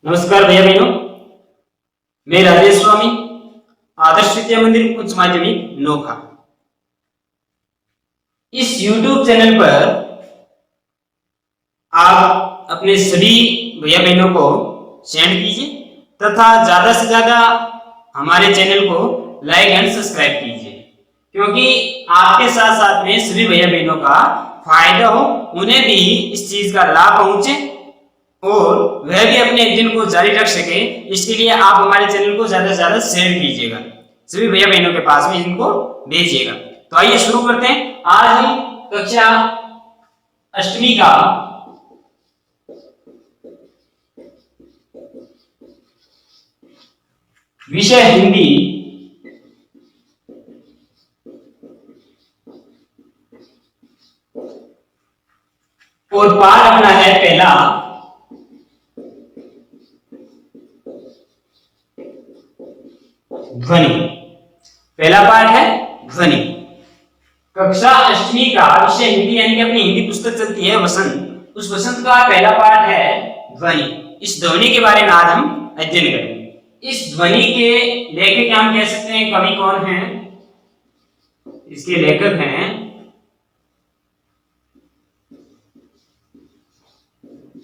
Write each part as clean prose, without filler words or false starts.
नमस्कार भैया बहनों, मैं राजेश स्वामी, आदर्श विद्या मंदिर उच्च माध्यमिक नोखा। इस YouTube चैनल पर आप अपने सभी भैया बहनों को सेंड कीजिए तथा ज्यादा से ज्यादा हमारे चैनल को लाइक एंड सब्सक्राइब कीजिए, क्योंकि आपके साथ साथ में सभी भैया बहनों का फायदा हो, उन्हें भी इस चीज का लाभ पहुंचे और वह भी अपने अध्ययन को जारी रख सके। इसके लिए आप हमारे चैनल को ज्यादा से ज्यादा शेयर कीजिएगा, सभी भैया बहनों के पास में इनको भेजिएगा। तो आइए शुरू करते हैं। आज हम कक्षा 8वीं का विषय हिंदी और पाठ अपना है पहला ध्वनि। पहला पाठ है ध्वनि। कक्षा 8वीं का विषय हिंदी, यानी कि अपनी हिंदी पुस्तक चलती है वसंत, उस वसंत का पहला पाठ है ध्वनि। इस ध्वनि के बारे में आज हम अध्ययन करेंगे। इस ध्वनि के लेखक क्या हम कह सकते हैं, कवि कौन है? इसके लेखक हैं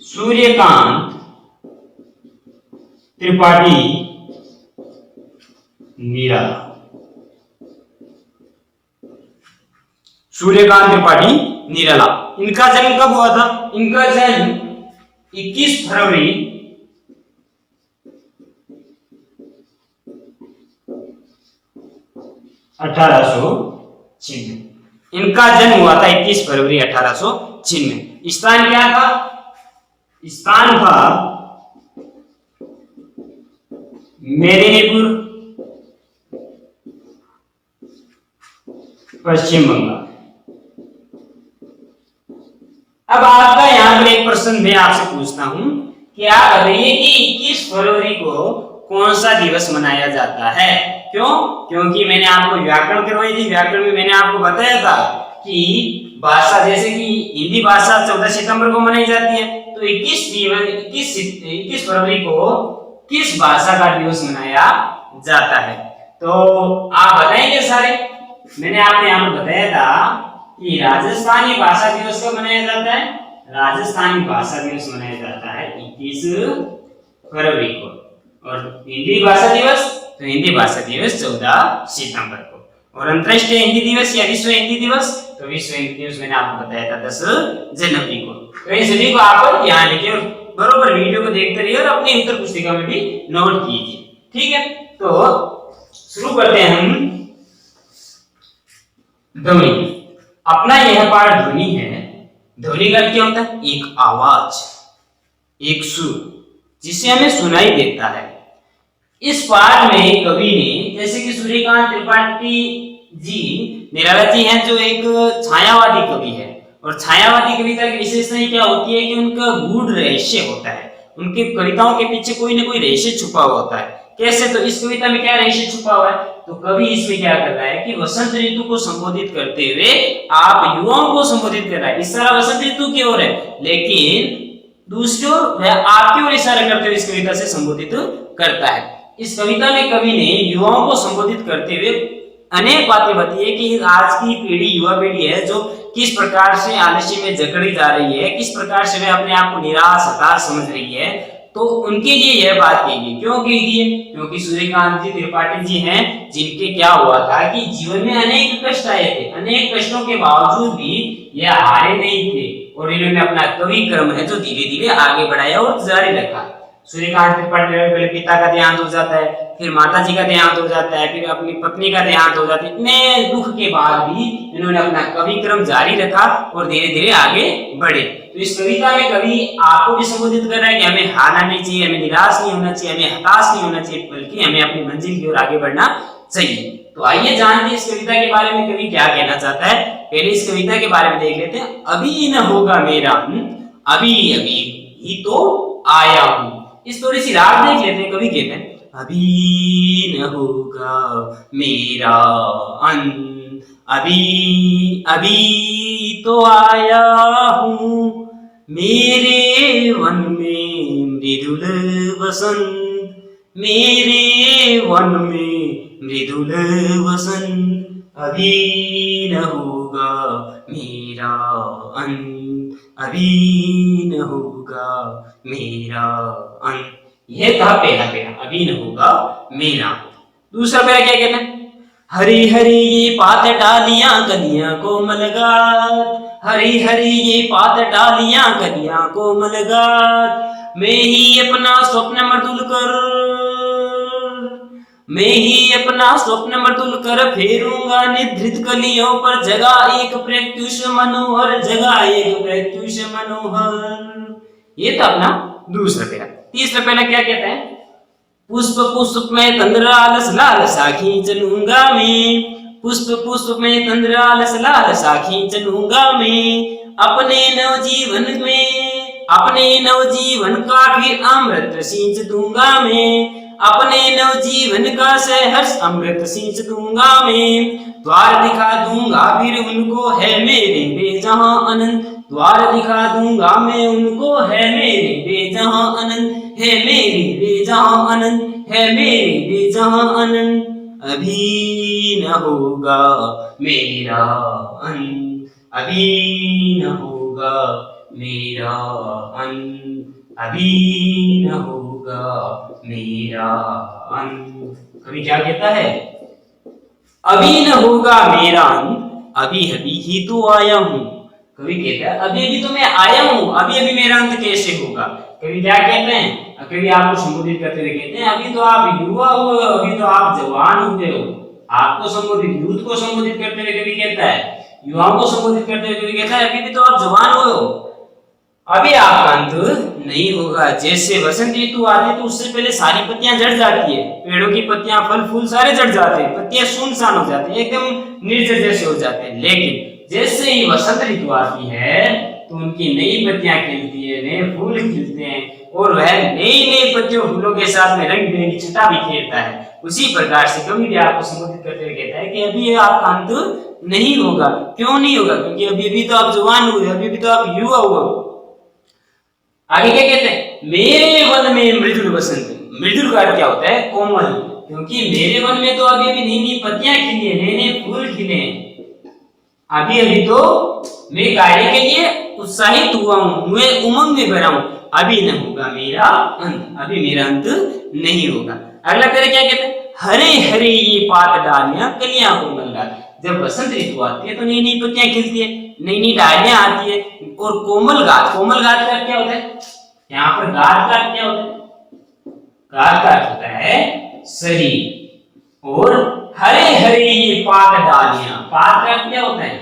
सूर्यकांत त्रिपाठी निराला। सूर्यकांत त्रिपाठी निराला। इनका जन्म कब हुआ था? इनका जन्म 21 फरवरी 1896। इनका जन्म हुआ था 21 फरवरी 1896। स्थान क्या था? स्थान था मेदिनीपुर, पश्चिम बंगाल। अब आपका यहां पर एक प्रश्न मैं आपसे पूछता हूं कि आप बताइए कि 21 फरवरी को कौन सा दिवस मनाया जाता है? क्यों? क्योंकि मैंने आपको व्याकरण करवाई थी। व्याकरण में मैंने आपको बताया था कि भाषा, जैसे कि हिंदी भाषा 14 सितंबर को मनाई जाती है, तो 21 फरवरी को किस भाषा का दिवस मनाया जाता है? तो आप बताएंगे सारे। मैंने आपको यहाँ पर बताया था कि राजस्थानी भाषा दिवस कब मनाया जाता है? राजस्थानी भाषा दिवस मनाया जाता है 21 फरवरी को। और हिंदी भाषा दिवस, तो हिंदी भाषा दिवस 14 सितंबर को। और अंतर्राष्ट्रीय हिंदी दिवस या विश्व हिंदी दिवस, तो विश्व हिंदी दिवस मैंने आपको बताया था 10 जनवरी को। तो इन सभी को आप यहाँ लिखिए और बरोबर वीडियो को देखते रहिए और अपनी उत्तर पुस्तिका में भी नोट कीजिए, ठीक है? तो शुरू करते हैं हम ध्वनि। अपना यह पाठ ध्वनि है। ध्वनि का क्या होता है? एक आवाज, एक सुर, जिसे हमें सुनाई देता है। इस पाठ में कवि ने, जैसे कि सूर्यकांत त्रिपाठी जी निराला जी हैं, जो एक छायावादी कवि है। और छायावादी कविता की विशेषता क्या होती है कि उनका गूढ़ रहस्य होता है। उनकी कविताओं के पीछे कोई ना कोई रहस्य छुपा हुआ होता है। कैसे? तो इस कविता में क्या रहस्य छुपा हुआ है? तो कवि इसमें क्या कर रहा है कि वसंत ऋतु को संबोधित करते हुए आप युवाओं को संबोधित कर रहा है। इस सारा वसंत ऋतु की ओर है, लेकिन दूसरी ओर वह आपकी ओर इशारा करते हुए इस कविता से संबोधित करता है। इस कविता में कवि ने युवाओं को संबोधित करते हुए अनेक बातें बताई है कि आज की पीढ़ी, युवा पीढ़ी है, जो किस प्रकार से आलस्य में जकड़ी जा रही है, किस प्रकार से वे अपने आप को निराश, हताश समझ रही है। तो उनके लिए यह बात कही गई। क्यों कही गई? क्योंकि सूर्यकांत जी त्रिपाठी जी हैं, जिनके क्या हुआ था कि जीवन में अनेक कष्ट आए थे। अनेक कष्टों के बावजूद भी यह हारे नहीं थे और इन्होंने अपना कवि क्रम है जो धीरे धीरे आगे बढ़ाया और जारी रखा। सूर्यकांत त्रिपाठी पहले पिता का देहांत हो जाता है, फिर माता जी का देहांत हो जाता है, फिर अपनी पत्नी का देहांत हो जाता है। इतने दुख के बाद भी इन्होंने अपना कवि क्रम जारी रखा और धीरे धीरे आगे बढ़े। तो इस कविता में कवि आपको भी संबोधित कर रहा है कि हमें हारना नहीं चाहिए, हमें निराश नहीं होना चाहिए, हमें हताश नहीं होना चाहिए, बल्कि हमें अपनी मंजिल की ओर आगे बढ़ना चाहिए। तो आइए जानते हैं इस कविता के बारे में कवि क्या कहना चाहता है। पहले इस कविता के बारे में देख लेते हैं। अभी न होगा मेरा, अभी अभी ही तो आया हूं। इस थोड़ी सी राग देख लेते हैं। कवि कहते हैं अभी न होगा मेरा अंत, अभी अभी तो आया हूं, मेरे वन में मृदुल वसंत, मेरे वन में मृदुल वसंत, अभी न होगा मेरा अंत, अभी न होगा मेरा अंत। यह था पहला पैरा, अभी न होगा मेरा। दूसरा पैरा क्या कहते हैं? हरी हरी ये पात डालियां कलियां कोमल गात, हरी हरी ये पात डालियां कलियां कोमल गात, मैं ही अपना स्वप्न मधुल कर, मैं ही अपना स्वप्न मधुल कर फेरूंगा निद्रित कलियों पर, जगा एक प्रत्युष मनोहर, जगा एक प्रत्युष मनोहर। ये था अपना दूसरा पैरा। तीसरा पैरा क्या कहता है? पुष्प पुष्प में तंद्र आलस लालसा खींच लूंगा मैं, पुष्प पुष्प में तंद्र आलस लालसा खींच लूंगा मैं, अपने नवजीवन में, अपने नवजीवन का फिर अमृत सींच दूंगा मैं, अपने नवजीवन का सहर्ष अमृत सींच दूंगा मैं, द्वार दिखा दूंगा फिर उनको है मेरे बेजहां अनंत, द्वार दिखा दूंगा मैं उनको है मेरे बेजहां अनंत, है मेरे बेजहां अनंत, है मेरे बेजहां अनंत, अभी न होगा मेरा अंत, अभी न होगा मेरा अंत, अभी न होगा मेरा अंत। कवि क्या कहता है? अभी न होगा मेरा अंत, अभी अभी ही तो आया हूं। कवि कहता है अभी अभी तो मैं आया हूं, अभी अभी मेरा अंत कैसे होगा? कवि क्या कहते हैं? कवि आपको संबोधित करते हुए कहते हैं अभी तो आप युवा हो, अभी तो आप जवान हुए हो। आपको संबोधित, यूथ को संबोधित करते हुए कवि कहता है, युवाओं को संबोधित करते हुए कवि कहता है अभी भी तो आप जवान हुए हो, अभी आपका अंत नहीं होगा। जैसे वसंत ऋतु आती है तो उससे पहले सारी पत्तियां झड़ जाती है, पेड़ों की पत्तियां, फल फूल सारे झड़ जाते हैं, पत्तियां सुनसान हो जाती है, एकदम निर्जर जैसे हो जाते हैं। लेकिन जैसे ही वसंत ऋतु आती है तो उनकी नई पत्तियां खिलती है, नए फूल खिलते हैं और वह नई नई पत्तियों फूलों के साथ में रंग बिरंगी छटा भी खेलता है। उसी प्रकार से कवि भी आपको संबोधित करते हुए कहता है कि अभी आपका अंत नहीं होगा। क्यों नहीं होगा? क्योंकि अभी भी तो आप जवान हुए, अभी भी तो आप युवा हुए। आगे क्या कहते हैं? मेरे वन में मृदुल वसंत, मृदुल का अर्थ क्या होता है? कोमल, क्योंकि मेरे वन में तो अभी अभी नई नई पत्तियां खिली है, नए नए फूल खिले हैं, अभी अभी तो मैं कार्य के लिए उत्साहित हुआ हूं, मैं उमंग में भरा हूं, अभी न होगा मेरा अंत, अभी मेरा अंत नहीं होगा। अगला पैरा क्या कहते हैं? हरे हरे ये पात डालियां कलियां कोमल गात, जब बसंत ऋतु आती है तो नई नई पत्तियां खिलती है, नई नई डालियां आती है और कोमल गात, कोमल गात का क्या होता है? यहाँ पर गात का क्या होता है? गात का होता है शरीर। और हरे हरे ये पात डालियां, पात का क्या होता है?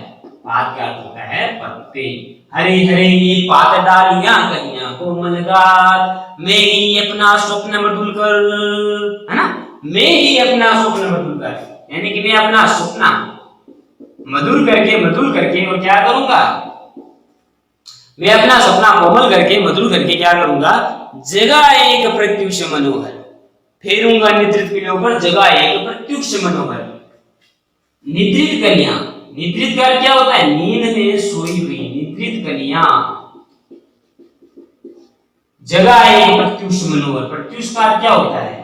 पात का होता है पत्ते। हरे हरे ये पात डालियां कलियां कोमल गात, मैं ही अपना स्वप्न मधुल कर, है ना, मैं ही अपना स्वप्न मधुल कर, यानी कि मैं अपना सपना मधुर करके और क्या करूंगा? मैं अपना सपना कोमल करके, मधुर करके क्या करूंगा? जगह एक प्रत्युष मनोहर, फेरूंगा निद्रित कलियों पर, जगह एक प्रत्युष मनोहर। निद्रित कलियां, निद्रित का क्या होता है? नींद में सोई हुई, निद्रित कलियां। जगह एक प्रत्युष मनोहर, प्रत्युष का क्या होता है?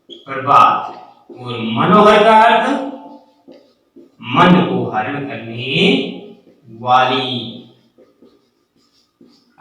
प्रभात। और मनोहर का अर्थ मन को हरण करने वाली।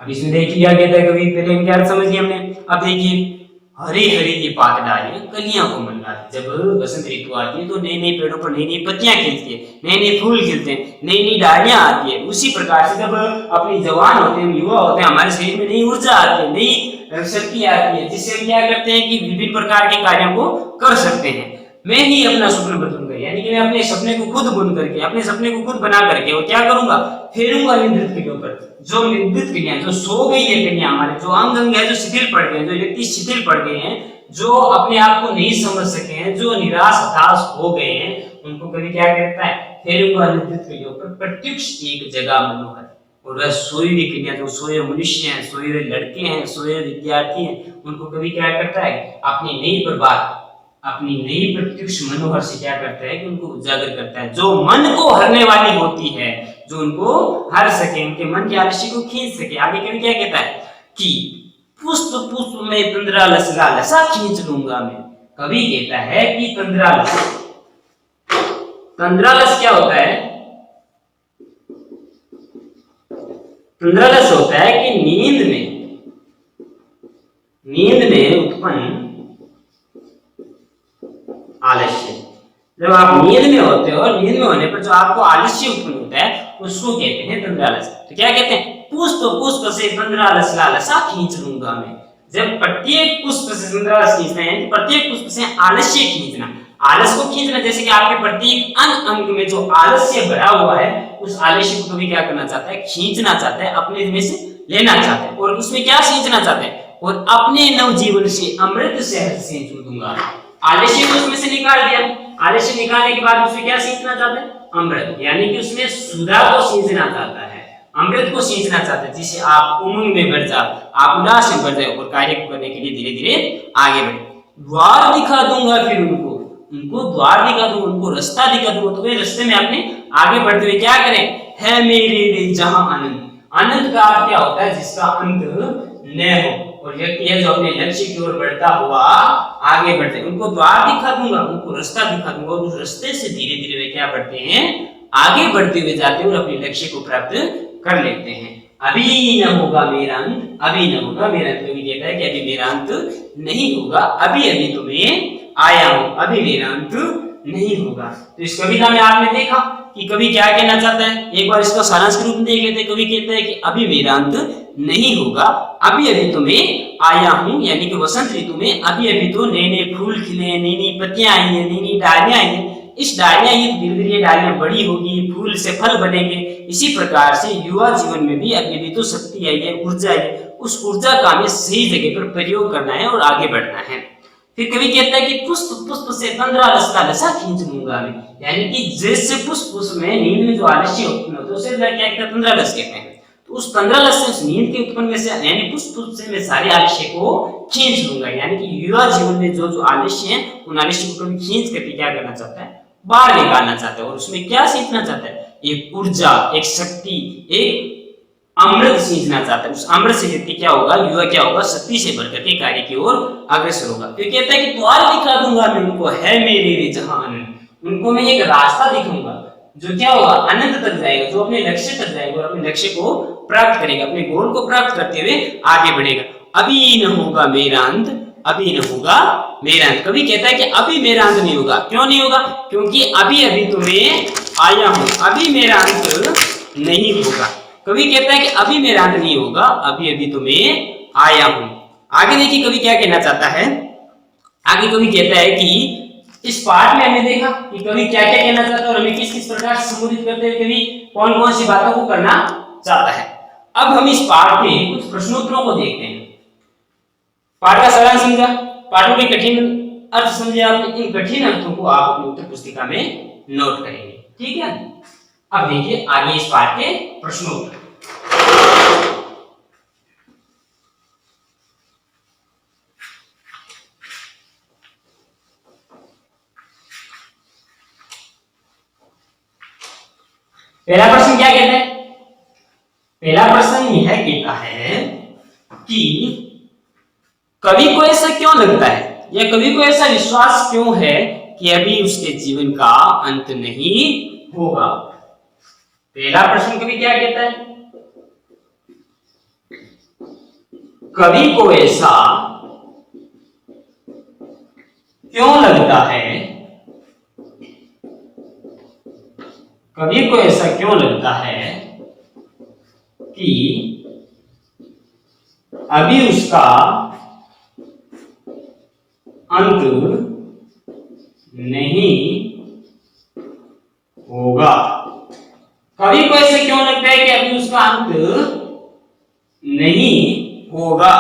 अब इसमें देखिए क्या कहता है कवि, पहले इनके अर्थ समझ लिया हमने। अब देखिए हरे हरे की पात डालियां कलियां कोमल गात, जब बसंत ऋतु आती है तो नए नए पेड़ों पर नई नई पत्तियां खिलती है, नए नए फूल खिलते हैं, नई नई डालियां आती है। उसी प्रकार से जब अपनी जवान होते हैं, युवा होते हैं, हमारे शरीर में नई ऊर्जा आती है, नई शक्ति आती है, जिससे हम क्या करते हैं कि विभिन्न प्रकार के कार्यों को कर सकते हैं। मैं ही अपना स्वप्न बदलूंगा, यानी कि मैं अपने सपने को खुद बुन करके, अपने सपने को खुद बना करके और क्या करूंगा? फेरूंगा निद्रित कलियों पर। जो निद्रित कलियां, जो सो गई है कलियां, हमारे जो अंग अंग है जो शिथिल पड़ गए हैं, जो व्यक्ति शिथिल पड़ गए हैं, जो अपने आप को नहीं समझ सके हैं, जो निराश हताश हो गए हैं, उनको कभी क्या कहता है? फेरूंगा निद्रित कलियों पर प्रत्युष एक जगह मनोहर। और वह सोई हुई कलियां, जो सोए मनुष्य हैं, सोए हुए लड़के हैं, सोए विद्यार्थी हैं, उनको कभी क्या करता है? अपनी नई प्रभात, अपनी नई प्रत्युष मनोहर से क्या करता है कि उनको उजागर करता है, जो मन को हरने वाली होती है, जो उनको हर सके, उनके मन के आलस्य को खींच सके। आगे कभी क्या कहता है कि पुष्प पुष्प में तंद्रालस लालसा खींच लूंगा मैं। कवि कहता है कि तंद्रालस, तंद्रालस क्या होता है? तंद्रालस होता है कि नींद में उत्पन्न आलस्य। जब आप नींद में होते हो और नींद में होने पर जो आपको आलस्य उत्पन्न होता है उसको कहते हैं तंद्रालस। तो क्या कहते हैं? पुष्प पुष्प से तंद्रालस लालसा खींच लूंगा मैं। जब प्रत्येक पुष्प से तंद्रालस खींचना है, प्रत्येक पुष्प से आलस्य खींचना, आलस को खींचना, जैसे कि आपके प्रत्येक अंग अंग में जो आलस्य भरा हुआ है उस आलस्य को कभी क्या करना चाहता है? खींचना चाहता है, अपने में से लेना चाहता है। और उसमें क्या खींचना चाहता है? और अपने नवजीवन से अमृत शहद से दूंगा। आलस्य को उसमें से निकाल दिया, आलस्य निकालने के बाद उसमें क्या सींचना चाहता है? अमृत, यानी कि उसमें सुधा को सींचना चाहता है, अमृत को सींचना चाहता है, जिससे आप उमंग में बढ़ जाओ, आप उल्लास में बढ़ जाओ और कार्य को करने के लिए धीरे धीरे आगे बढ़े। द्वार दिखा दूंगा फिर उनको द्वार दिखा दूंगा, उनको रास्ता दिखा दूंगा, तो वे रास्ते में अपने आगे बढ़ते हुए क्या करें? है मेरे जहां आनंद। आनंद का अर्थ क्या होता है? जिसका अंत न हो, और व्यक्ति है जो अपने लक्ष्य की ओर बढ़ता हुआ आगे बढ़ते हैं। उनको द्वार दिखा दूंगा, उनको रास्ता दिखा दूंगा, और उस रास्ते से धीरे धीरे वे क्या बढ़ते हैं? आगे बढ़ते हुए जाते हैं और अपने लक्ष्य को प्राप्त कर लेते हैं। अभी न होगा मेरा अंत, अभी न होगा मेरा अंत। कवि कहता है कि अभी मेरा अंत नहीं होगा, अभी अभी तो मैं आया हूं, अभी मेरा अंत नहीं होगा। तो इस कविता में आपने देखा कि कवि क्या कहना चाहता है। एक बार इसका सारांश के रूप में देख लेते हैं। कवि कहता है कि अभी मेरा अंत नहीं होगा, अभी अभी तो मैं आया हूं, यानी कि वसंत ऋतु में अभी अभी तो नए नए फूल खिले, नई नई पत्तियां आई है, नई नई डालियां आई है। इस डालियां ये धीरे धीरे डालियां बड़ी होगी, फूल से फल बनेंगे। इसी प्रकार से युवा जीवन में भी अभी अभी तो शक्ति आई है, ऊर्जा आई है, उस ऊर्जा का हमें सही जगह पर प्रयोग करना है और आगे बढ़ना है। फिर कवि कहता है कि पुष्प पुष्प से तंद्रालस का नशा खींच लूंगा मैं, यानी कि जैसे पुष्प पुष्प में नींद में जो आलस्य उत्पन्न होता है उसे क्या कहते हैं? तंद्रालस कहते हैं। तो उस तंद्रालस से, उस नींद के उत्पन्न में से, यानी पुष्प पुष्प से मैं सारे आलस्य को खींच लूंगा, यानी कि युवा जीवन में जो जो आलस्य है उन आलस्य को कभी खींच करके क्या करना चाहता है? बाहर निकालना चाहता है। और उसमें क्या सीखना चाहता है? एक ऊर्जा, एक शक्ति, एक अमृत सींचना चाहता है। उस अमृत से व्यक्ति क्या होगा? युवा क्या होगा? शक्ति से भर करके कार्य की ओर अग्रसर होगा। तो कहता है कि द्वार दिखा दूंगा मैं उनको, है मेरे जहां आनंद। उनको मैं एक रास्ता दिखाऊंगा जो क्या होगा? आनंद तक जाएगा, जो अपने लक्ष्य तक जाएगा और अपने लक्ष्य को प्राप्त करेगा, अपने गोल को प्राप्त करते हुए आगे बढ़ेगा। अभी न होगा मेरा अंत, अभी न होगा मेरा अंत। कभी कहता है कि अभी मेरा अंत नहीं होगा। क्यों नहीं होगा? क्योंकि अभी अभी तो मैं आया हूं, अभी मेरा अंत नहीं होगा। कवि कहता है कि अभी मेरा अंत नहीं होगा, अभी अभी तो मैं आया हूं। आगे देखिए कवि क्या कहना चाहता है। आगे कवि कहता है कि इस पाठ में हमने देखा कि कवि क्या क्या कहना चाहता है और हमें किस किस प्रकार से संबोधित करते हुए कवि कौन कौन सी बातों को करना चाहता है। अब हम इस पाठ के कुछ प्रश्नोत्तरों को देखते हैं। पाठ का सारांश समझा, पाठों के कठिन अर्थ समझे आपने, इन कठिन अर्थों को आप अपनी उत्तर पुस्तिका में नोट करेंगे, ठीक है। अब देखिए आगे इस पाठ के प्रश्नोत्तर। पहला प्रश्न क्या कहता है? पहला प्रश्न यह कहता है कि कवि को ऐसा क्यों लगता है या कवि को ऐसा विश्वास क्यों है कि अभी उसके जीवन का अंत नहीं होगा। पहला प्रश्न कवि क्या कहता है? कवि को ऐसा क्यों लगता है, कवि को ऐसा क्यों लगता है कि अभी उसका अंत नहीं होगा। कवि को ऐसा क्यों लगता है कि अभी उसका अंत नहीं होगा?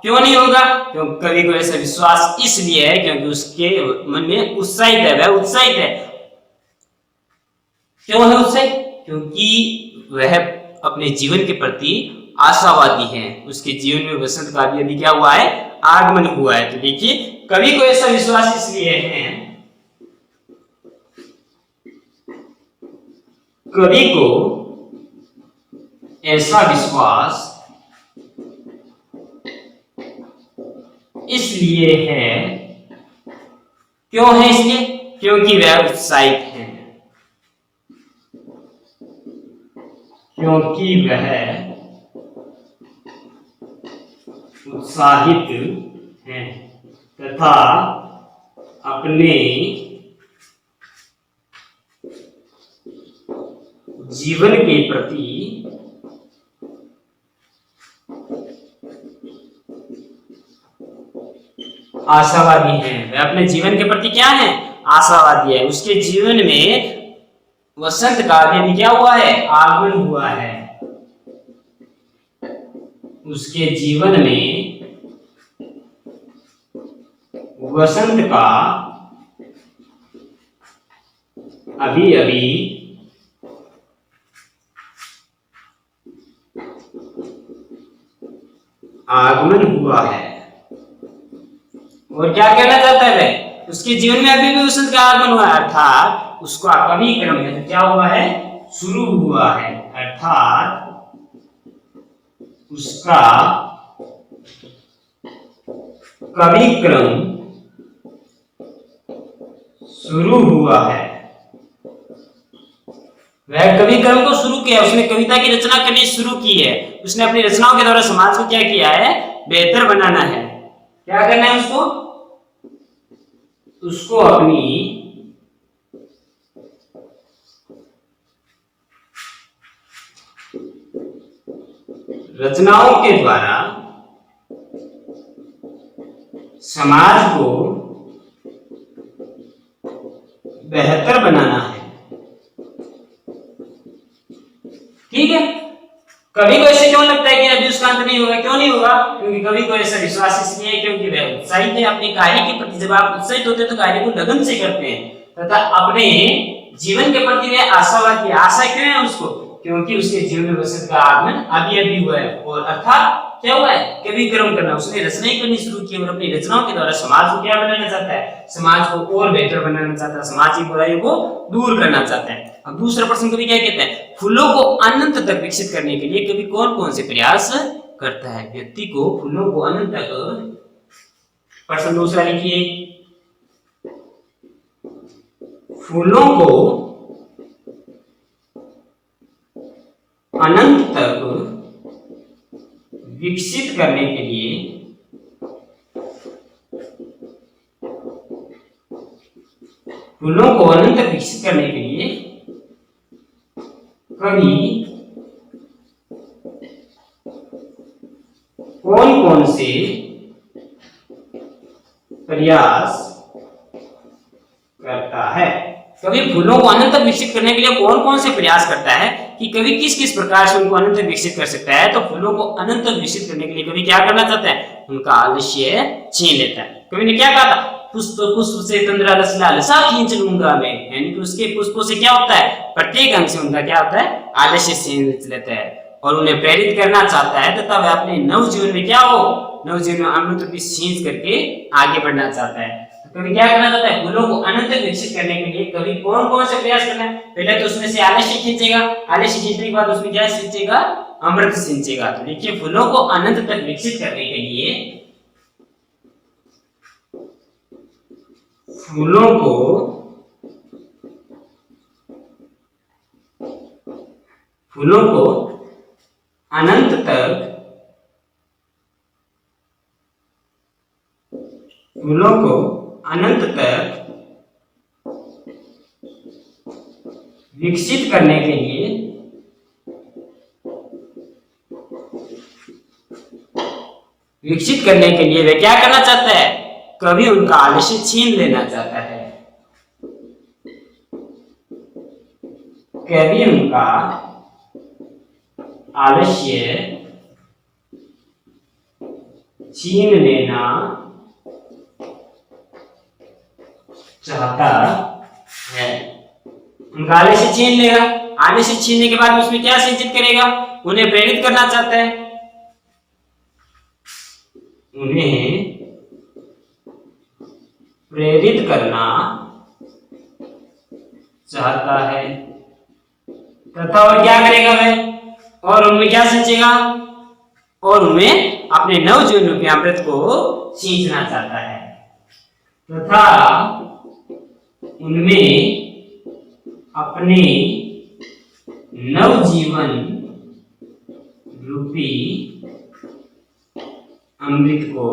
क्यों नहीं होगा? क्योंकि कवि को ऐसा विश्वास इसलिए है क्योंकि उसके मन में उत्साहित है, वह उत्साहित है। क्यों है उत्साहित? क्योंकि वह अपने जीवन के प्रति आशावादी है, उसके जीवन में वसंत का भी अभी क्या हुआ है? आगमन हुआ है। तो देखिए कवि को ऐसा विश्वास इसलिए है, कवि को ऐसा विश्वास इसलिए है। क्यों है इसलिए? क्योंकि वह उत्साहित है, क्योंकि वह उत्साहित है तथा अपने जीवन के प्रति आशावादी है। वह अपने जीवन के प्रति क्या है? आशावादी है। उसके जीवन में वसंत का अभी क्या हुआ है? आगमन हुआ है। उसके जीवन में वसंत का अभी अभी आगमन हुआ है। और क्या कहना चाहता है वह? उसके जीवन में अभी भी वसंत का आगमन हुआ है, अर्थात उसका कवि क्रम है तो क्या हुआ है? शुरू हुआ है। अर्थात उसका कवि क्रम शुरू हुआ है। वह कवि क्रम को शुरू किया, उसने कविता की रचना करनी शुरू की है। उसने अपनी रचनाओं के द्वारा समाज को क्या किया है? बेहतर बनाना है। क्या करना है उसको? उसको अपनी रचनाओं के द्वारा समाज को बेहतर बनाना है। ठीक है। कवि को ऐसे क्यों लगता है कि अभी उसका अंत नहीं होगा? क्यों नहीं होगा? क्योंकि कवि को ऐसा विश्वास इसलिए है क्योंकि वह उत्साहित है अपने कार्य के प्रति। जब आप उत्साहित होते हैं तो कार्य को लगन से करते हैं तथा अपने जीवन के प्रति वह आशावादी। आशा क्यों है उसको? क्योंकि उसके जीवन में वसंत का आगमन अभी अभी हुआ है। और अर्थात क्या हुआ है? कवि क्रम करना। उसने रचनाएं करनी शुरू की और अपनी रचनाओं के द्वारा समाज को क्या बनाना चाहता है? समाज को और बेहतर बनाना चाहता है, सामाजिक बुराइयों को दूर करना चाहता है। अब दूसरा प्रश्न कवि क्या कहते हैं? फूलों को अनंत तक विकसित करने के लिए कवि कौन कौन से प्रयास करता है? व्यक्ति को फूलों को अनंत तक। प्रश्न दूसरा लिखिए, फूलों को अनंत तक विकसित करने के लिए फूलों को अनंत तक विकसित करने के लिए कवि कौन कौन से प्रयास करता है? कवि फूलों को अनंत तक विकसित करने के लिए कौन कौन से प्रयास करता है कि कवि किस किस प्रकार से उनको अनंत तक विकसित कर सकता है? तो फूलों को अनंत तक विकसित करने के लिए कवि क्या करना चाहता है? उनका आलस्य छीन लेता है। कवि ने क्या कहा था? पुष्प पुष्प से तंद्रा रस लालसा खींच लूंगा मैं। यानी कि उसके पुष्पों से क्या होता है? प्रत्येक अंग से उनका क्या होता है? आलस्य छीन लेता है और उन्हें प्रेरित करना चाहता है तथा वह अपने नव जीवन में क्या हो? नव जीवन में अमृत भी सींच करके आगे बढ़ना चाहता है। कवि क्या करना चाहता है? फूलों को अनंत तक विकसित करने के लिए कवि कौन कौन से प्रयास करना है? पहले तो उसमें से आलस्य खींचेगा, आलस्य खींचने के बाद उसमें क्या सींचेगा? अमृत सींचेगा। तो देखिए, फूलों को अनंत तक विकसित करने के लिए फूलों को अनंत तक विकसित करने के लिए वे क्या करना चाहता है? कवि उनका आलस्य छीन लेना चाहता है। कवि उनका आलस्य छीन लेना चाहता है। उनका आलस्य छीन लेगा। आलस्य छीनने के बाद उसमें क्या सिंचित करेगा? उन्हें प्रेरित करना चाहता है। उन्हें प्रेरित करना चाहता है तथा और क्या करेगा वह? और उनमें क्या सिंचेगा? और उनमें अपने नवजीवन रूपी अमृत को सींचना चाहता है तथा उनमें अपने नवजीवन रूपी अमृत को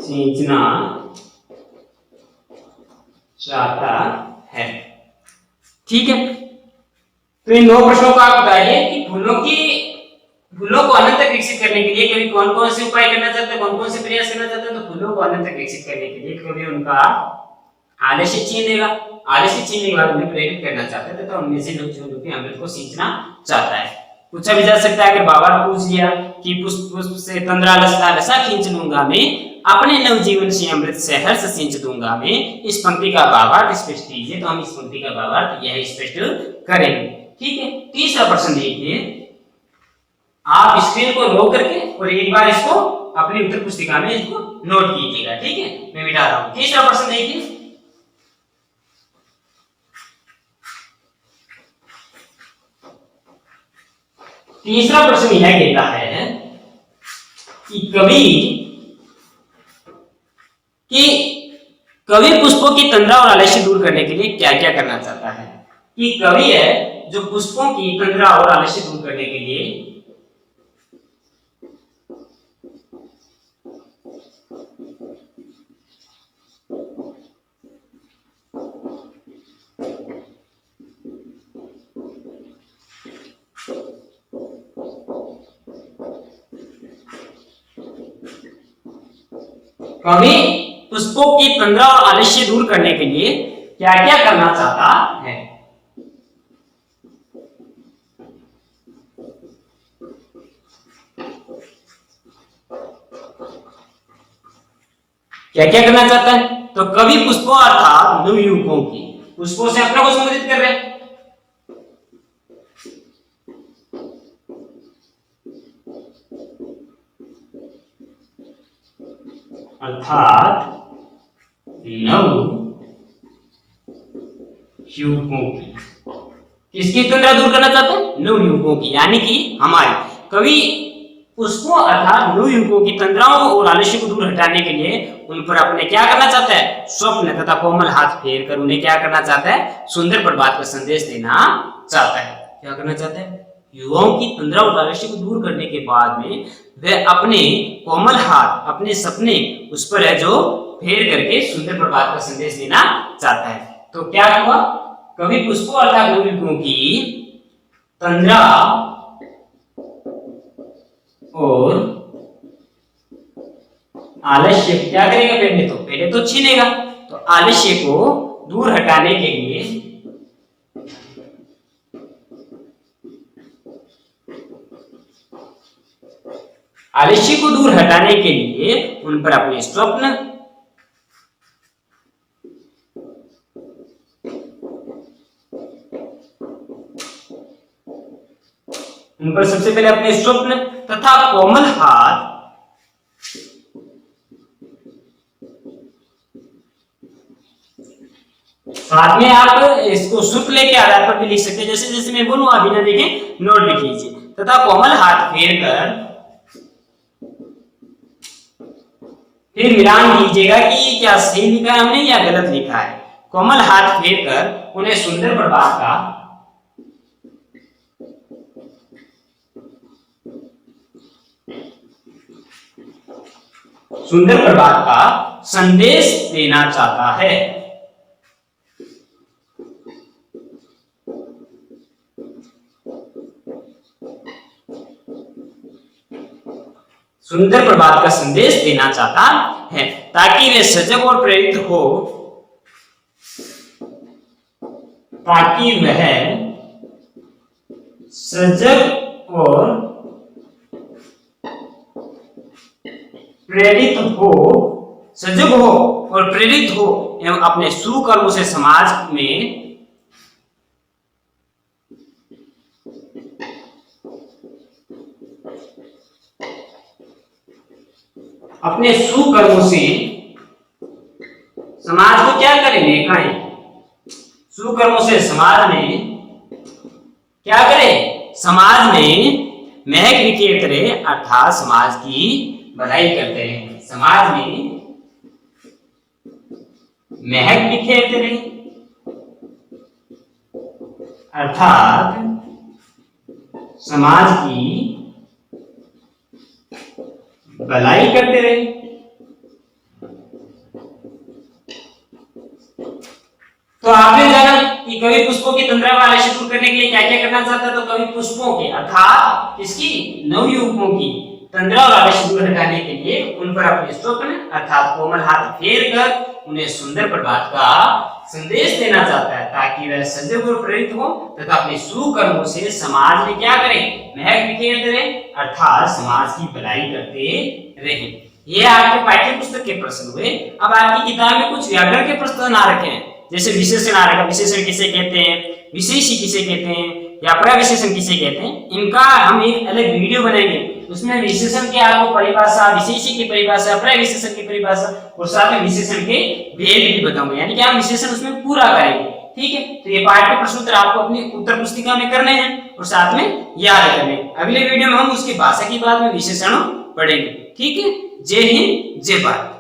सींचना चाहता है। ठीक है, तो इन 9 प्रश्नों को आप बताइए कि फूलों को अनंत तक विकसित करने के लिए कभी कौन कौन से उपाय करना चाहते हैं, कौन कौन से प्रयास करना चाहते हैं। तो फूलों को अनंत तक विकसित करने के लिए कभी उनका आलस्य छीन लेगा, आलस्य छीनने के बाद उन्हें प्रेरित करना चाहता है तथा उनमें से नवजीवन रूपी अमृत को सींचना चाहता है। पूछा भी जा सकता है, अगर बाबा ने पूछ लिया कि पुष्प से तंद्रा रसा खींच लूंगा मैं, अपने नवजीवन से अमृत से हर्ष सींच दूंगा मैं, इस पंक्ति का भावार्थ स्पष्ट कीजिए। तो हम इस पंक्ति का भावार्थ यह स्पष्ट करेंगे। ठीक है, तीसरा प्रश्न देखिए, आप स्क्रीन को रोक करके और एक बार इसको अपनी उत्तर पुस्तिका में इसको नोट कीजिएगा। ठीक है, मैं मिटा रहा हूं। तीसरा प्रश्न देखिए, तीसरा प्रश्न यह कहता है कि कवि पुष्पों की तंद्रा और आलस्य दूर करने के लिए क्या क्या करना चाहता है। कि कवि है जो पुष्पों की तंद्रा और आलस्य दूर करने के लिए कवि पुष्पों की तंद्रा और आलस्य दूर करने के लिए क्या क्या करना चाहता है। क्या क्या करना चाहता है। तो कवि पुष्पों अर्थात नवयुवकों की, पुष्पों से अपने को संबोधित कर रहे हैं, अर्थात नव युवकों की। किसकी तंद्रा दूर करना चाहते हैं। नव युवकों की, यानी कि हमारे कवि पुष्पों अर्थात नव युवकों की तंद्राओं और आलस्य को दूर हटाने के लिए उन पर अपने क्या करना चाहता है, स्वप्न तथा कोमल हाथ फेर कर उन्हें क्या करना चाहता है, सुंदर प्रभात का संदेश देना चाहता है। क्या करना चाहता है, युवाओं की तंद्रा और आलस्य को दूर करने के बाद में वह अपने कोमल हाथ, अपने सपने उस पर है जो फेर करके सुंदर प्रभात का संदेश देना चाहता है। तो क्या हुआ, कवि पुष्पों अर्थात नवयुवकों की तंद्रा और आलस्य क्या करेगा, पहले तो छीनेगा। तो आलस्य को दूर हटाने के लिए आलस्य को दूर हटाने के लिए उन पर अपने स्वप्न उन पर सबसे पहले अपने स्वप्न तथा कोमल हाथ साथ में आप इसको सूत्र के आधार पर भी लिख सकते हैं, जैसे जैसे मैं बोलूं आप बिना देखे नोट लिख लीजिए। तथा कोमल हाथ फेर कर फिर मिलान कीजिएगा कि क्या सही लिखा है हमने या गलत लिखा है। कोमल हाथ फेर कर उन्हें सुंदर प्रभात का संदेश देना चाहता है। सुंदर प्रभात का संदेश देना चाहता है ताकि वे सजग और प्रेरित हो, ताकि वह सजग और प्रेरित हो, सजग हो और प्रेरित हो एवं अपने सुकर्मों से समाज में अपने सुकर्मों से समाज को क्या करें, दिखाएं। सुकर्मों से समाज में क्या करें, समाज में महक बिखेरते रहे, अर्थात समाज की भलाई करते रहे। समाज में महक बिखेरते रहे अर्थात समाज की भलाई करते रहे। तो आपने जाना कि कवि पुष्पों की तंद्रा वाले शुरू करने के लिए क्या क्या करना चाहता है। तो कवि पुष्पों के अर्थात इसकी नवयुवकों की तंद्रा वाले शुरू हटाने के लिए उन पर अपने स्वप्न अर्थात कोमल हाथ फेर कर उन्हें सुंदर प्रभात का संदेश देना चाहता है, ताकि वह सजग और प्रेरित हो तथा अपने सुकर्मों से समाज में क्या करें, महक बिखेरते रहे अर्थात समाज की भलाई करते रहे। ये आपके पाठ्य पुस्तक के प्रश्न हुए। अब आपकी किताब में कुछ व्याकरण के प्रश्न आ रखे हैं, जैसे विशेषण आ रखा, विशेषण किसे कहते हैं, विशेषी किसे कहते हैं या प्रविशेषण किसे कहते हैं, इनका हम एक अलग वीडियो बनाएंगे। उसमें विशेषण की आपको परिभाषा, विशेषी की परिभाषा, प्रविशेषण की परिभाषा और साथ में विशेषण के भेद भी बताऊंगा, यानी कि हम विशेषण उसमें पूरा करेंगे। ठीक है, तो ये पाठ्य प्रश्न उत्तर आपको अपनी उत्तर पुस्तिका में करने हैं और साथ में याद करने। अगले वीडियो में हम उसकी भाषा की बात में विशेषण पढ़ेंगे। ठीक है, जय हिंद, जय भारत।